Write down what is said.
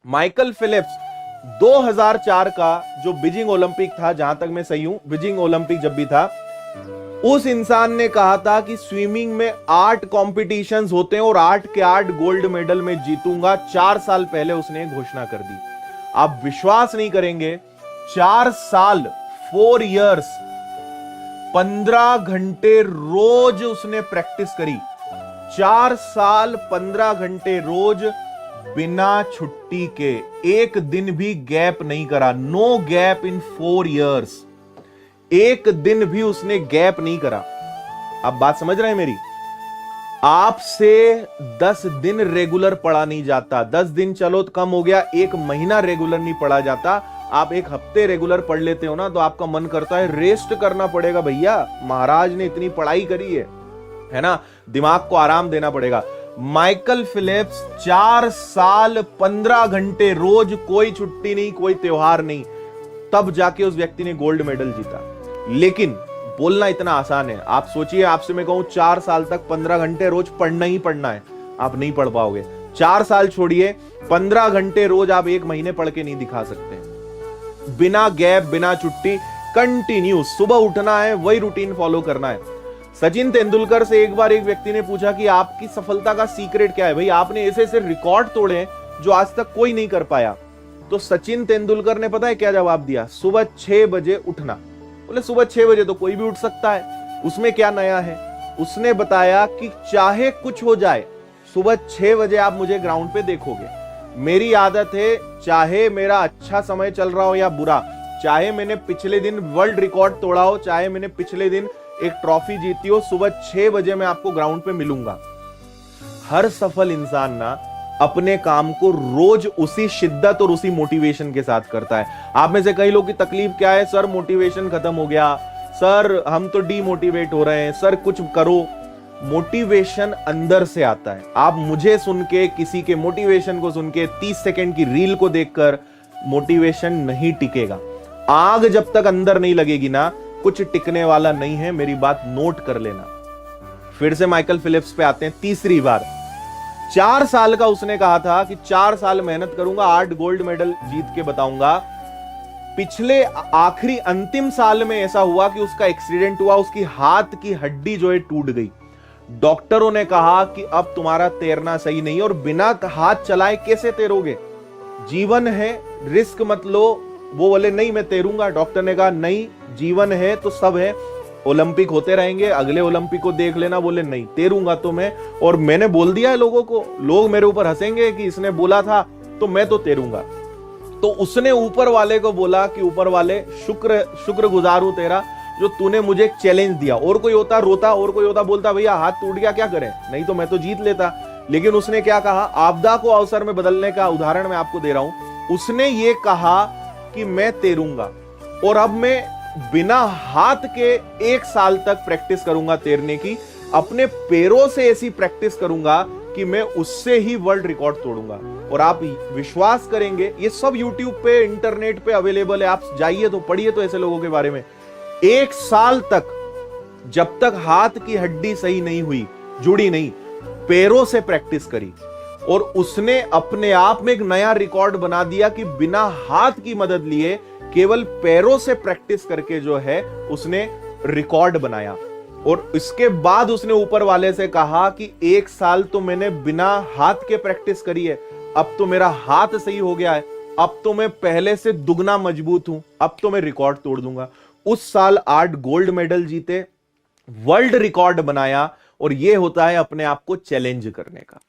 Michael Philips 2004 का जो Beijing Olympic था, जहां तक मैं सही हूं, बीजिंग ओलंपिक जब भी था, उस इंसान ने कहा था कि स्विमिंग में 8 कॉम्पिटिशंस होते हैं और 8 के 8 गोल्ड मेडल में जीतूंगा। 4 साल पहले उसने घोषणा कर दी। आप विश्वास नहीं करेंगे, 4 साल 4 इयर्स 15 घंटे रोज उसने प्रैक्टिस करी। 4 साल 15 घंटे रोज बिना छुट्टी के, एक दिन भी गैप नहीं करा। No gap in 4 years. एक दिन भी उसने गैप नहीं करा। आप बात समझ रहे हैं मेरी? आपसे 10 दिन रेगुलर पढ़ा नहीं जाता। 10 दिन चलो तो कम हो गया, 1 महीना रेगुलर नहीं पढ़ा जाता। आप 1 हफ्ते रेगुलर पढ़ लेते हो ना, तो आपका मन करता है रेस्ट करना पड़ेगा भैया, महाराज ने इतनी पढ़ाई करी है ना, दिमाग को आराम देना पड़ेगा। माइकल फिलिप्स 4 साल 15 घंटे रोज, कोई छुट्टी नहीं, कोई त्योहार नहीं, तब जाके उस व्यक्ति ने गोल्ड मेडल जीता। लेकिन बोलना इतना आसान है। आप सोचिए, आपसे मैं कहूं 4 साल तक 15 घंटे रोज पढ़ना ही पढ़ना है, आप नहीं पढ़ पाओगे। 4 साल छोड़िए, 15 घंटे रोज आप 1 महीने पढ़ के नहीं दिखा सकते। बिना गैप, बिना छुट्टी, कंटिन्यू सुबह उठना है, वही रूटीन फॉलो करना है। सचिन तेंदुलकर से एक बार एक व्यक्ति ने पूछा कि आपकी सफलता का सीक्रेट क्या है भाई, आपने ऐसे ऐसे रिकॉर्ड तोड़े जो आज तक कोई नहीं कर पाया। तो सचिन तेंदुलकर ने पता है क्या जवाब दिया? सुबह 6 बजे उठना। बोले सुबह 6 बजे तो कोई भी उठ सकता है, उसमें क्या नया है? उसने बताया कि चाहे कुछ हो जाए, सुबह 6 बजे आप मुझे ग्राउंड पे देखोगे। मेरी आदत है, चाहे मेरा अच्छा समय चल रहा हो या बुरा, चाहे मैंने पिछले दिन वर्ल्ड रिकॉर्ड तोड़ा हो, चाहे मैंने पिछले दिन एक ट्रॉफी जीती हो, सुबह 6 बजे मैं आपको ग्राउंड पे मिलूंगा। हर सफल इंसान ना अपने काम को रोज उसी शिद्दत और उसी मोटिवेशन के साथ करता है। आप में से कई लोग की तकलीफ क्या है? सर मोटिवेशन खत्म हो गया, सर हम तो डीमोटिवेट हो रहे हैं, सर कुछ करो। मोटिवेशन अंदर से आता है। आप मुझे सुन के, किसी के मोटिवेशन को सुन के, 30 सेकंड की रील को देखकर मोटिवेशन नहीं टिकेगा। आग जब तक अंदर नहीं लगेगी ना, कुछ टिकने वाला नहीं है। मेरी बात नोट कर लेना। फिर से माइकल फिलिप्स पे आते हैं। तीसरी बार 4 साल का उसने कहा था कि 4 साल मेहनत करूंगा, 8 गोल्ड मेडल जीत के बताऊंगा। पिछले आखिरी अंतिम साल में ऐसा हुआ कि उसका एक्सीडेंट हुआ, उसकी हाथ की हड्डी जो है टूट गई। डॉक्टरों ने कहा कि अब तुम्हारा तैरना सही नहीं, और बिना हाथ चलाए कैसे तैरोगे? जीवन है, रिस्क मत लो। वो बोले नहीं मैं तैरूंगा। डॉक्टर ने कहा नहीं, जीवन है तो सब है, ओलंपिक होते रहेंगे, अगले ओलंपिक को देख लेना। बोले नहीं, तैरूंगा तो मैं, और मैंने बोल दिया है लोगों को, लोग मेरे ऊपर हंसेंगे कि इसने बोला था, तो मैं तो तैरूंगा। तो उसने ऊपर वाले को बोला कि ऊपर वाले, शुक्रगुजार हूं तेरा जो तूने मुझे एक चैलेंज दिया। और कोई होता रोता, और कोई होता बोलता भैया हाथ टूट गया क्या करें, नहीं तो मैं तो जीत लेता। लेकिन उसने क्या कहा? आपदा को अवसर में बदलने का उदाहरण मैं आपको दे रहा हूं। उसने ये कहा कि मैं तैरूंगा, और अब मैं बिना हाथ के 1 साल तक प्रैक्टिस करूंगा तैरने की। अपने पैरों से ऐसी प्रैक्टिस करूंगा कि मैं उससे ही वर्ल्ड रिकॉर्ड तोड़ूंगा। और आप विश्वास करेंगे, ये सब यूट्यूब पे, इंटरनेट पे अवेलेबल है, आप जाइए तो पढ़िए तो ऐसे लोगों के बारे में। 1 साल तक, जब तक हाथ की हड्डी सही नहीं हुई, जुड़ी नहीं, पैरों से प्रैक्टिस करी, और उसने अपने आप में एक नया रिकॉर्ड बना दिया कि बिना हाथ की मदद लिए, केवल पैरों से प्रैक्टिस करके जो है उसने रिकॉर्ड बनाया। और इसके बाद उसने ऊपर वाले से कहा कि 1 साल तो मैंने बिना हाथ के प्रैक्टिस करी है, अब तो मेरा हाथ सही हो गया है, अब तो मैं पहले से दुगना मजबूत हूं, अब तो मैं रिकॉर्ड तोड़ दूंगा। उस साल 8 गोल्ड मेडल जीते, वर्ल्ड रिकॉर्ड बनाया, और यह होता है अपने आप को चैलेंज करने का।